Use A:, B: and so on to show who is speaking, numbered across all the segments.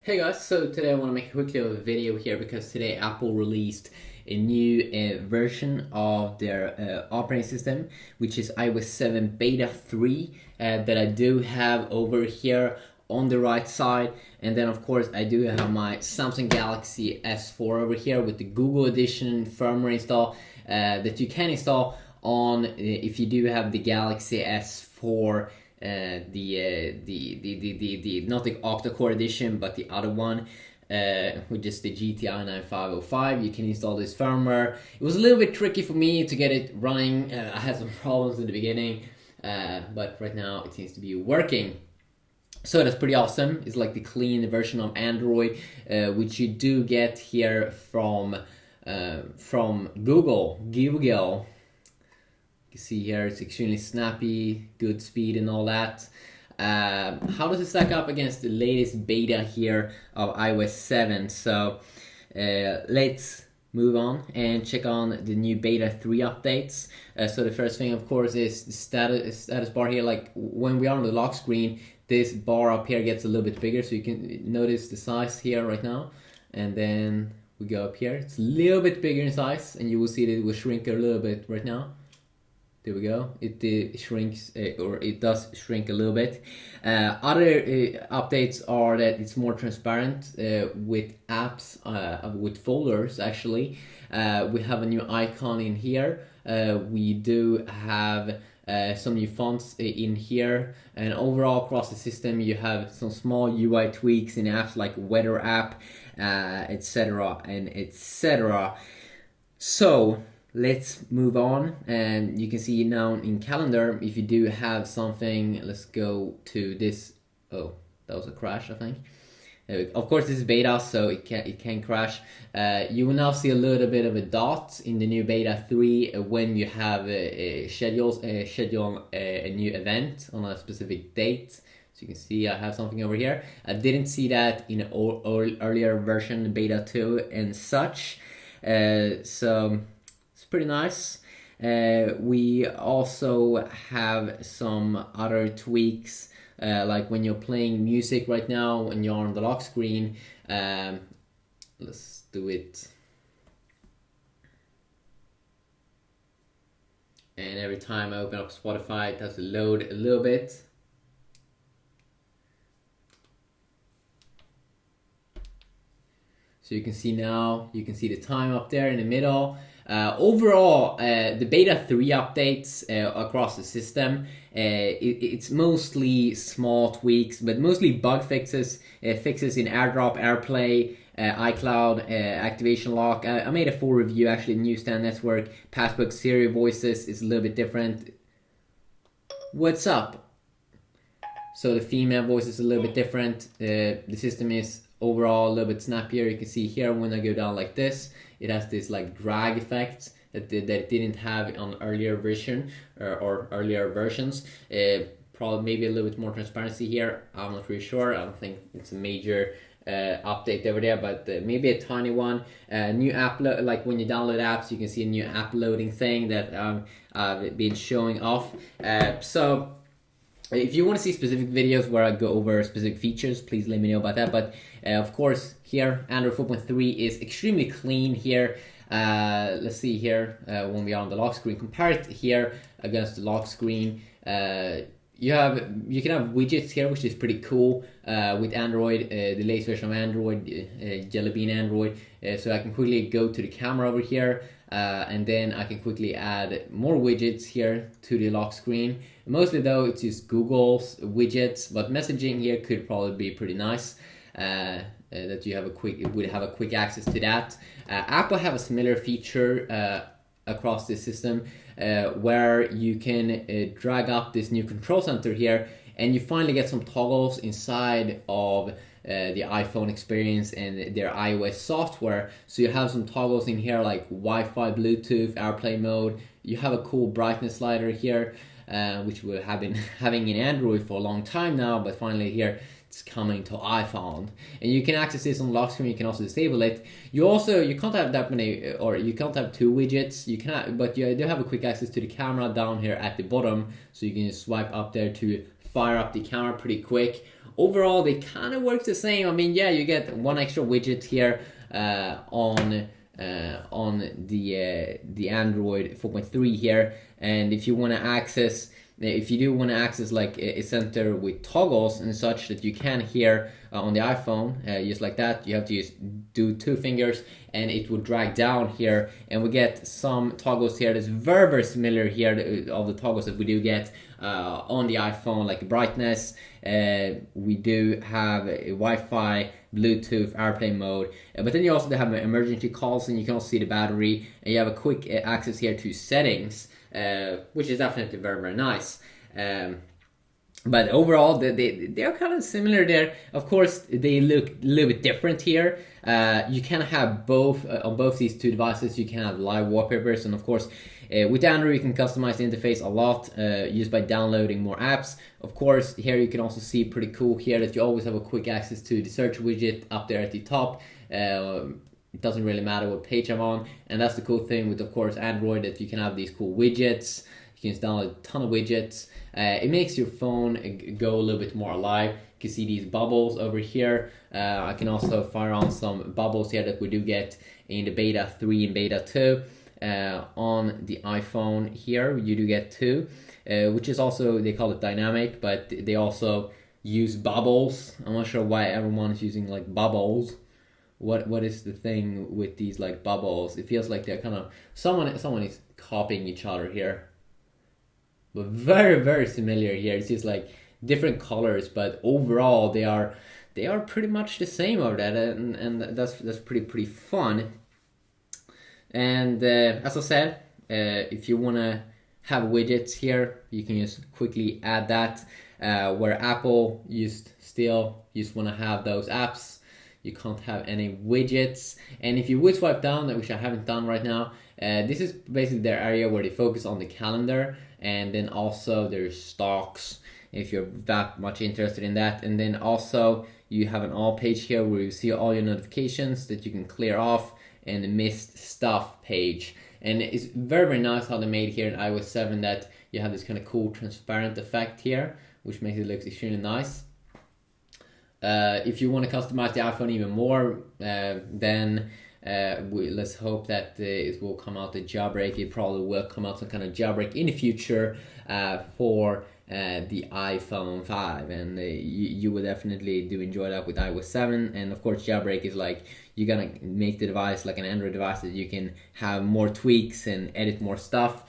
A: Hey guys, so today I want to make a quick little video here because today Apple released a new version of their operating system, which is iOS 7 Beta 3 that I do have over here on the right side. And then of course I do have my Samsung Galaxy S4 over here with the Google Edition firmware install that you can install on if you do have the Galaxy S4 the not the octa-core edition but the other one, which is the GTI 9505. You can install this firmware. It was a little bit tricky for me to get it running. I had some problems in the beginning, but right now it seems to be working. So that's pretty awesome. It's like the clean version of Android, which you do get here from Google. You can see here it's extremely snappy, good speed and all that. How does it stack up against the latest beta here of iOS 7? So let's move on and check on the new beta 3 updates. So the first thing of course is the status bar here. Like when we are on the lock screen, this bar up here gets a little bit bigger, so you can notice the size here right now. And then we go up here, it's a little bit bigger in size, and you will see that it will shrink a little bit right now. There we go. It shrinks, or it does shrink a little bit. Other updates are that it's more transparent with apps, with folders actually. We have a new icon in here. We do have some new fonts in here, and overall across the system you have some small UI tweaks in apps like weather app, etc. and etc. So let's move on, and you can see now in calendar if you do have something. Let's go to this. Oh, that was a crash, I think. Of course this is beta, so it can crash. You will now see a little bit of a dot in the new beta 3 when you have schedule a new event on a specific date. So you can see I have something over here. I didn't see that in an earlier version, beta 2 and such. So it's pretty nice. We also have some other tweaks, like when you're playing music right now when you're on the lock screen. Let's do it. And every time I open up Spotify, it has to load a little bit. So you can see now, you can see the time up there in the middle. Overall, the beta 3 updates across the system, it's mostly small tweaks, but mostly bug fixes, fixes in AirDrop, AirPlay, iCloud, activation lock. I made a full review actually. Newsstand network, Passbook, Siri voices is a little bit different. What's up? So the female voice is a little bit different. The system is overall a little bit snappier. You can see here when I go down like this, it has this like drag effect that it didn't have on earlier version or earlier versions. Probably maybe a little bit more transparency here. I'm not really sure. I don't think it's a major update over there, but maybe a tiny one. New app like when you download apps, you can see a new app loading thing that I've been showing off. So if you want to see specific videos where I go over specific features, please let me know about that. But of course, here Android 4.3 is extremely clean here. Let's see here when we are on the lock screen. Compare it here against the lock screen. You can have widgets here, which is pretty cool with Android, the latest version of Android, Jelly Bean Android. So I can quickly go to the camera over here, and then I can quickly add more widgets here to the lock screen. Mostly though, it's just Google's widgets, but messaging here could probably be pretty nice. That you have a quick access to that. Apple have a similar feature across the system where you can drag up this new control center here, and you finally get some toggles inside of the iPhone experience and their iOS software. So you have some toggles in here like Wi-Fi, Bluetooth, AirPlay mode. You have a cool brightness slider here, which we have been having in Android for a long time now, but finally here it's coming to iPhone, and you can access this on lock screen. You can also disable it. You can't have that many, or you can't have 2 widgets. You cannot, but you do have a quick access to the camera down here at the bottom, so you can just swipe up there to fire up the camera pretty quick. Overall, they kind of work the same. I mean, yeah, you get one extra widget here on the Android 4.3 here, and if you want to access. If you do want to access like a center with toggles and such that you can here on the iPhone, just like that, you have to do 2 fingers and it will drag down here, and we get some toggles here that's very, very similar here of the toggles that we do get on the iPhone, like brightness. We do have a Wi-Fi, Bluetooth, airplane mode, but then you also have emergency calls, and you can also see the battery, and you have a quick access here to settings. Which is definitely very, very nice. But overall, they are kind of similar there. Of course, they look a little bit different here. You can have both on both these 2 devices. You can have live wallpapers, and of course, with Android, you can customize the interface a lot just by downloading more apps. Of course, here you can also see pretty cool here that you always have a quick access to the search widget up there at the top. It doesn't really matter what page I'm on, and that's the cool thing with, of course, Android, that you can have these cool widgets. You can just download a ton of widgets. It makes your phone go a little bit more alive. You can see these bubbles over here. I can also fire on some bubbles here that we do get in the beta 3 and beta 2. On the iPhone here, you do get 2, which is also, they call it dynamic, but they also use bubbles. I'm not sure why everyone is using like bubbles. What is the thing with these like bubbles? It feels like they're kind of someone is copying each other here, but very, very similar here. It's just like different colors, but overall they are pretty much the same over that, and that's pretty fun. And as I said, if you wanna have widgets here, you can just quickly add that. Where Apple just wanna have those apps. You can't have any widgets, and if you would swipe down, which I haven't done right now, this is basically their area where they focus on the calendar, and then also there's stocks if you're that much interested in that, and then also you have an all page here where you see all your notifications that you can clear off, and the missed stuff page. And it's very, very nice how they made here in iOS 7 that you have this kind of cool transparent effect here, which makes it look extremely nice. If you want to customize the iPhone even more, then let's hope that it will come out a jailbreak. It probably will come out some kind of jailbreak in the future for the iPhone 5, and you will definitely do enjoy that with iOS 7. And of course, jailbreak is like you're gonna make the device like an Android device that you can have more tweaks and edit more stuff.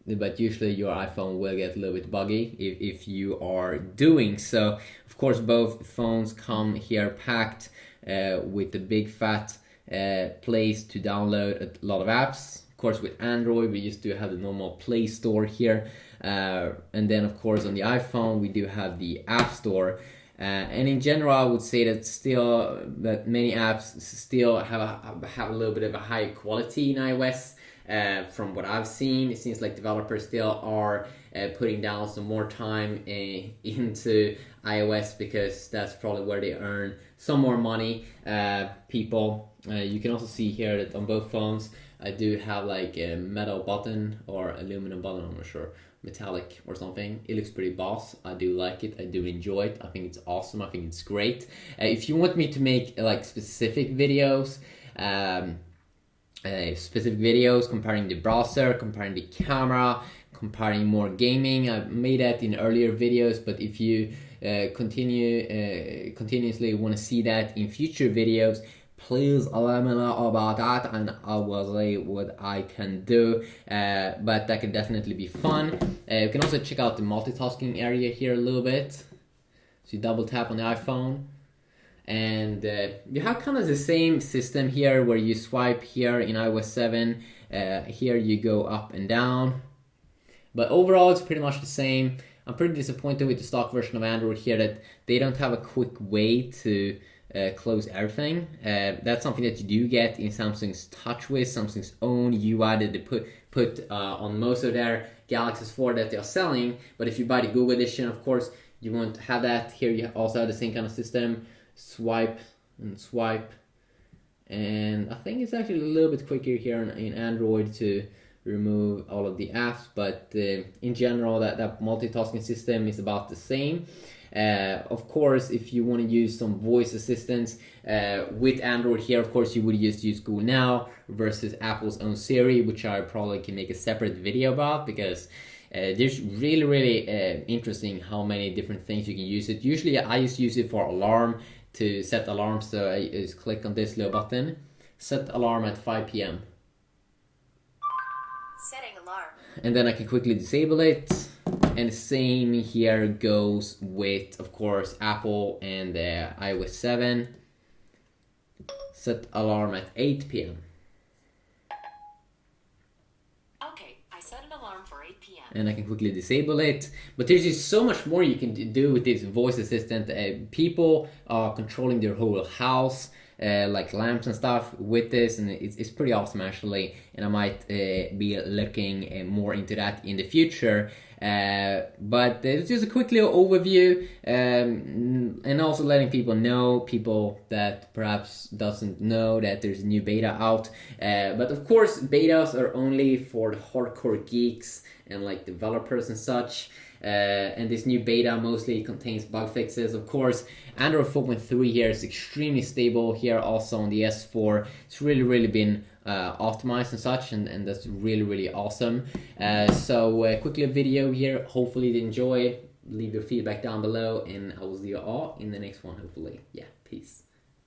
A: But usually your iPhone will get a little bit buggy if you are doing so. Of course, both phones come here packed with the big fat place to download a lot of apps. Of course, with Android, we just do have the normal Play Store here. And then, of course, on the iPhone, we do have the App Store. And in general, I would say that many apps still have a little bit of a higher quality in iOS. From what I've seen, it seems like developers still are putting down some more time into iOS, because that's probably where they earn some more money. You can also see here that on both phones I do have like a metal button or aluminum button, I'm not sure, metallic or something. It looks pretty boss. I do like it. I do enjoy it. I think it's awesome. I think it's great. If you want me to make like specific videos comparing the browser, comparing the camera, comparing more gaming, I've made that in earlier videos, but if you continuously want to see that in future videos, please let me know about that, and I will see what I can do. But that can definitely be fun. You can also check out the multitasking area here a little bit. So you double tap on the iPhone, and you have kind of the same system here where you swipe here in iOS 7. Here you go up and down, but overall it's pretty much the same. I'm pretty disappointed with the stock version of Android here that they don't have a quick way to close everything. That's something that you do get in Samsung's TouchWiz, Samsung's own UI that they put on most of their Galaxies 4 that they're selling. But if you buy the Google edition, of course, you won't have that. Here you also have the same kind of system. Swipe and swipe. And I think it's actually a little bit quicker here in Android to remove all of the apps, but in general that multitasking system is about the same. Of course, if you want to use some voice assistants with Android here, of course you would just use Google Now versus Apple's own Siri, which I probably can make a separate video about, because there's really interesting how many different things you can use it. Usually I just use it for alarm, to set alarms. So I just click on this little button, set alarm at 5 p.m.
B: Setting alarm.
A: And then I can quickly disable it. And same here goes with, of course, Apple and iOS 7. Set alarm at 8 p.m.
B: Okay, I set an alarm for 8 p.m.
A: And I can quickly disable it. But there's just so much more you can do with this voice assistant. People are controlling their whole house, like lamps and stuff with this, and it's pretty awesome actually. And I might be looking more into that in the future. But it's just a quick little overview, and also letting people that perhaps doesn't know that there's a new beta out. But of course, betas are only for the hardcore geeks and like developers and such. And this new beta mostly contains bug fixes. Of course, Android 4.3 here is extremely stable here also on the S4. It's really been optimized and such, and that's really awesome. So quickly a video here. Hopefully you enjoy. Leave your feedback down below, and I will see you all in the next one, hopefully. Yeah, peace.